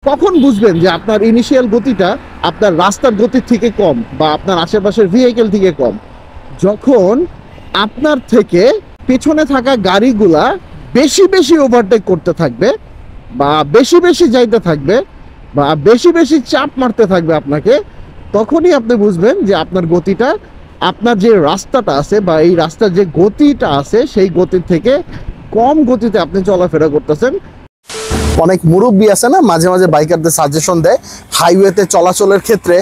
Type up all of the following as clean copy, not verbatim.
কখন বুঝবেন যে আপনার ইনিশিয়াল গতিটা আপনার রাস্তার গতির থেকে কম বা আপনার আশেপাশের ভেহিকেল থেকে কম? যখন আপনার থেকে পেছনে থাকা গাড়িগুলা বেশি বেশি ওভারটেক করতে থাকবে বা বেশি বেশি যাইতে থাকবে বা বেশি বেশি চাপ মারতে থাকবে আপনাকে, তখনই আপনি বুঝবেন যে আপনার গতিটা, আপনার যে রাস্তাটা আছে বা এই রাস্তার যে গতিটা আছে সেই গতির থেকে কম গতিতে আপনি চলাফেরা করতেছেন। অনেক মুরব্বী আছে না, মাঝে মাঝে বাইকারদের সাজেশন দেয় হাইওয়েতে চলাচলের ক্ষেত্রে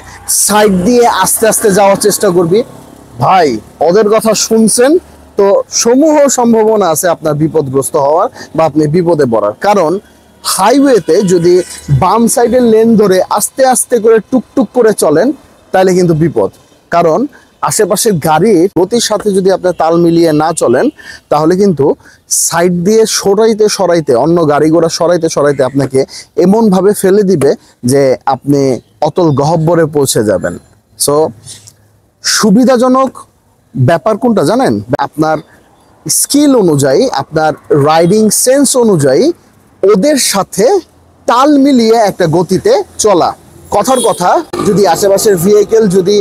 সাইড দিয়ে আস্তে আস্তে যাওয়ার চেষ্টা করবি। ভাই, ওদের কথা শুনছেন তো সমূহ সম্ভাবনা আছে আপনার বিপদগ্রস্ত হওয়ার বা আপনি বিপদে পড়ার। কারণ হাইওয়েতে যদি বাম সাইডের লেন ধরে আস্তে আস্তে করে টুকটুক করে চলেন তাহলে কিন্তু বিপদ। কারণ আশেপাশের গাড়ির গতির সাথে যদি আপনি তাল মিলিয়ে না চলেন তাহলে কিন্তু সাইড দিয়ে সরাইতে সরাইতে, অন্য গাড়ি ঘোড়া সরাইতে সরাইতে আপনাকে এমনভাবে ফেলে দিবে যে আপনি অতল গহ্বরে পৌঁছে যাবেন। সো সুবিধাজনক ব্যাপার কোনটা জানেন? আপনার স্কিল অনুযায়ী, আপনার রাইডিং সেন্স অনুযায়ী ওদের সাথে তাল মিলিয়ে একটা গতিতে চলা। কথার কথা, যদি আশেপাশের ভেহিকেল যদি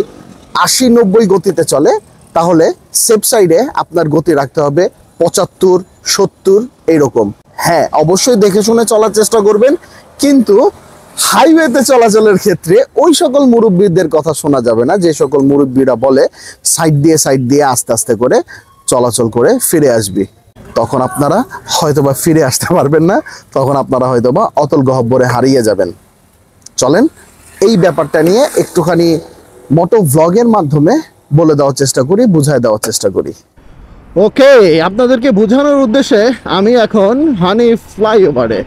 80-90 গতিতে চলে তাহলে সেফ সাইডে আপনার গতি রাখতে হবে 75-70 এইরকম। হ্যাঁ, অবশ্যই দেখে শুনে চলার চেষ্টা করবেন, কিন্তু হাইওয়েতে চলাচলের ক্ষেত্রে ওই সকল মুরব্বীদের কথা শোনা যাবে না যে সকল মুরব্বীরা বলে সাইড দিয়ে আস্তে আস্তে করে চলাচল করে ফিরে আসবি। তখন আপনারা হয়তোবা ফিরে আসতে পারবেন না, তখন আপনারা হয়তোবা অতল গহ্বরে হারিয়ে যাবেন। চলেন এই ব্যাপারটা নিয়ে একটুখানি মোটো ভ্লগের মাধ্যমে বলে দেওয়ার চেষ্টা করি, বুঝায় দেওয়ার চেষ্টা করি। ওকে, আপনাদেরকে বোঝানোর উদ্দেশ্যে আমি এখন হানি ফ্লাইওভারে।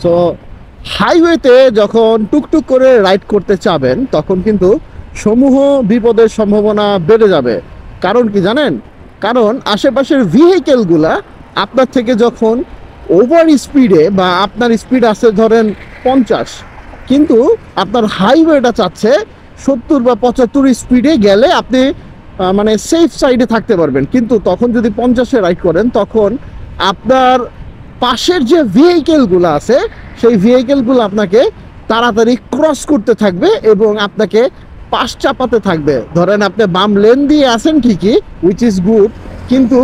সো হাইওয়েতে যখন টুকটুক করে রাইড করতে চাবেন তখন কিন্তু সমূহ বিপদের সম্ভাবনা বেড়ে যাবে। কারণ কি জানেন? কারণ আশেপাশের ভেহিকেলগুলা আপনার থেকে যখন ওভার স্পিডে বা আপনার স্পিড আছে ধরেন 50, কিন্তু আপনার হাইওয়েটা চাচ্ছে 70 বা 75 স্পিডে গেলে আপনি মানে সেফ সাইডে থাকতে পারবেন। কিন্তু তখন যদি 50-এ রাইড করেন তখন আপনার পাশের যে ভেহিকেলগুলো আছে সেই ভেহিকেলগুলো আপনাকে তাড়াতাড়ি ক্রস করতে থাকবে এবং আপনাকে পাশ চাপাতে থাকবে। ধরেন আপনি বাম লেন দিয়ে আসেন ঠিকই, উইচ ইজ গুড, কিন্তু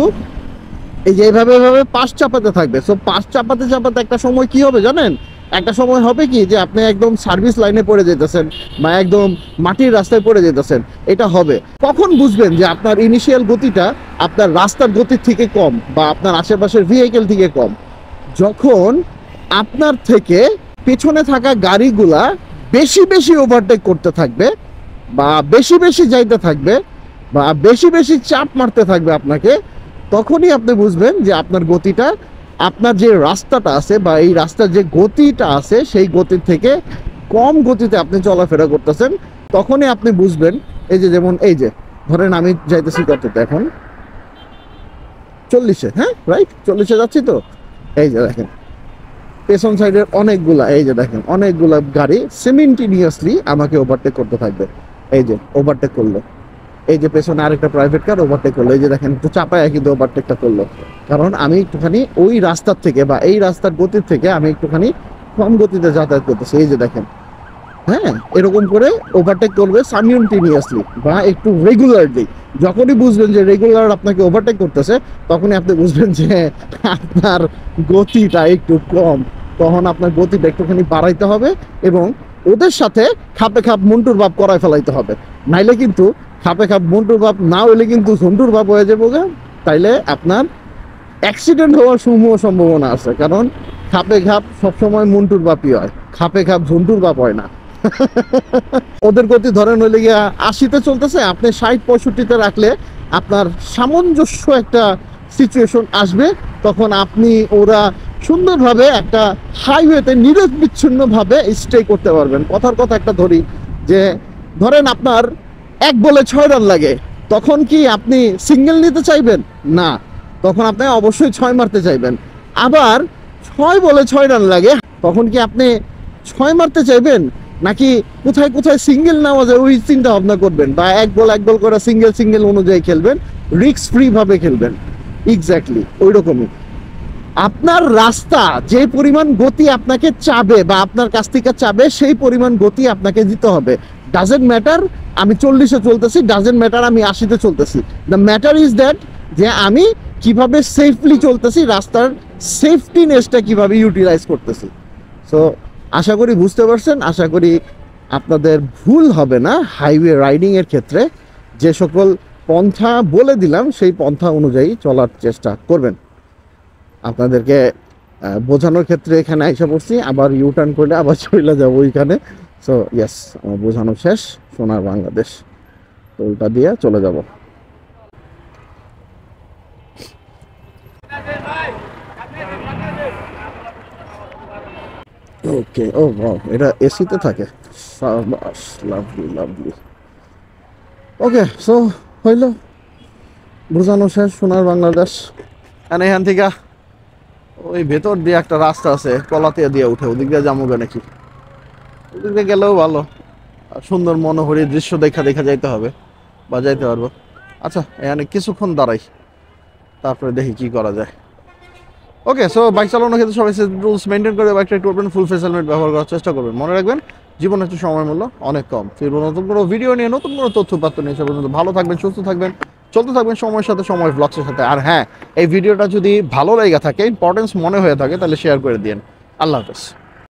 এই যে এইভাবে পাশ চাপাতে থাকবে। সো পাশ চাপাতে চাপাতে একটা সময় কি হবে জানেন? একটা সময় হবে কি যে আপনি একদম সার্ভিস লাইনে পড়ে যেতেছেন বা একদম মাটির রাস্তায় পড়ে যেতেছেন। এটা হবে। কখন বুঝবেন যে আপনার ইনিশিয়াল গতিটা আপনার রাস্তার গতির থেকে কম বা আপনার আশেপাশের ভেহিকেল থেকে কম? যখন আপনার থেকে পেছনে থাকা গাড়িগুলা বেশি বেশি ওভারটেক করতে থাকবে বা বেশি বেশি যাইতে থাকবে বা বেশি বেশি চাপ মারতে থাকবে আপনাকে, তখনই আপনি বুঝবেন যে আপনার গতিটা, আপনার যে রাস্তাটা আছে বা এই রাস্তার যে গতিটা আছে সেই গতির থেকে কম গতিতে আপনি চলাফেরা করতেছেন। তখনই আপনি বুঝবেন, এই যে যেমন এই যে ধরেন আমি যাইতেছি কততে, এখন 40-এ, হ্যাঁ রাইট 40-এ যাচ্ছি। তো এই যে দেখেন পেছন সাইডের অনেকগুলা, এই যে দেখেন অনেকগুলা গাড়ি সিমেন্টিনিয়াসলি আমাকে ওভারটেক করতে থাকবে। এই যে ওভারটেক করলো, এই যে পেছনে আরেকটা প্রাইভেট কার ওভারটেক করলো, এই যে দেখেন একটু চাপায় কিন্তু ওভারটেকটা করলো। কারণ আমি একটুখানি ওই রাস্তার থেকে বা এই রাস্তার গতির থেকে আমি একটুখানি কম গতিতে যাতায়াত করতেছি। এই যে দেখেন, হ্যাঁ এরকম করে ওভারটেক করবে সাইমিলটেনিয়াসলি বা একটু রেগুলারলি। যখনই বুঝবেন যে রেগুলার আপনাকে ওভারটেক করতেছে তখনই আপনি বুঝবেন যে আপনার গতিটা একটু কম। তখন আপনার গতিটা একটুখানি বাড়াইতে হবে এবং ওদের সাথে খাপে খাপ মন্টুর ভাব করায় ফেলাইতে হবে। নাইলে কিন্তু খাপে খাপ মন্টুর ভাব না হইলে কিন্তু ঝন্টুর ভাব হয়ে যাবো গা। তাইলে আপনার অ্যাক্সিডেন্ট হওয়ার সমূহ সম্ভাবনা আছে। কারণ খাপে খাপ সবসময় মন্টুর ভাবই হয়, খাপে খাপ ঝন্টুর ভাব হয় না। ওদের গতি ধরেন হইলে গিয়া 80-তে চলতেছে, আপনি 60-65-তে রাখলে আপনার সামঞ্জস্য একটা সিচুয়েশন আসবে। তখন আপনি ওরা সুন্দরভাবে একটা হাইওয়েতে নিরবিচ্ছিন্নভাবে স্টে করতে পারবেন। কথার কথা একটা ধরি যে ধরেন আপনার 1 বলে 6 রান লাগে, তখন কি আপনি সিঙ্গেল নিতে চাইবেন? না, তখন আপনি অবশ্যই 6 মারতে চাইবেন। আবার 6 বলে 6 রান লাগে, তখন কি আপনি 6 মারতে চাইবেন নাকি কোথায় কোথায় সিঙ্গেল নেওয়া যায় ওই চিন্তা ভাবনা করবেন? বা 1 বল করে সিঙ্গেল অনুযায়ী খেলবেন, রিস্ক ফ্রি ভাবে খেলবেন। এক্স্যাক্টলি ওই রকমই। আপনার রাস্তা যে পরিমাণ গতি আপনাকে চাবে বা আপনার কাছ থেকে চাবে সেই পরিমাণ গতি আপনাকে দিতে হবে। ডাজেন্ট ম্যাটার আমি 40-এ চলতেছি, ডাজেন্ট ম্যাটার আমি 80-তে চলতেছি। দ্য ম্যাটার ইজ দ্যাট যে আমি কিভাবে সেফলি চলতেছি, রাস্তার সেফটিনেসটা কিভাবে ইউটিলাইজ করতেছি। সো আশা করি বুঝতে পারছেন, আশা করি আপনাদের ভুল হবে না হাইওয়ে রাইডিংয়ের ক্ষেত্রে। যে সকল পন্থা বলে দিলাম সেই পন্থা অনুযায়ী চলার চেষ্টা করবেন। আপনাদেরকে বোঝানোর ক্ষেত্রে এখানে আইসা পড়ছি, আবার ইউটার্ন করে আবার চলে যাবো ওইখানে। সো ইয়েস, আমার বোঝানো শেষ। সোনার বাংলাদেশ টোলটা দিয়ে চলে যাব। ওকে, ও ওয়াও, এটা এসিতে থাকে। সাবাস, লাভলি লাভলি। ওকে, সো হইল, বোঝানো শেষ। সোনার বাংলাদেশ। আর এখান থেকে ওই ভেতর দিয়ে একটা রাস্তা আছে, কলাতিয়া দিয়ে উঠে, ওদিক দিয়ে যাবো নাকি? ওদিক দিয়ে গেলেও ভালো, আর সুন্দর মনোহরী দৃশ্য দেখা যাইতে হবে বা যাইতে পারবো। আচ্ছা, এখানে কিছুক্ষণ দাঁড়াই, তারপরে দেখি কি করা যায়। ওকে, সো বাইক চালানোর ক্ষেত্রে সবাই রুলস মেনটেন করে বাইকটা করবেন, ফুল ফেস হেলমেট ব্যবহার করার চেষ্টা করবেন। মনে রাখবেন, জীবন হচ্ছে সময় মূল্য অনেক কম। ফিরবো নতুন কোনো ভিডিও নিয়ে, নতুন কোনো তথ্যপাত্র নিয়ে। সে পর্যন্ত ভালো থাকবেন, সুস্থ থাকবেন, চলতে থাকবেন সময়ের সাথে, সময় ব্লগসের সাথে। আর হ্যাঁ, এই ভিডিওটা যদি ভালো লেগে থাকে, ইম্পর্টেন্স মনে হয়ে থাকে, তাহলে শেয়ার করে দিন। আল্লাহ হাফেজ।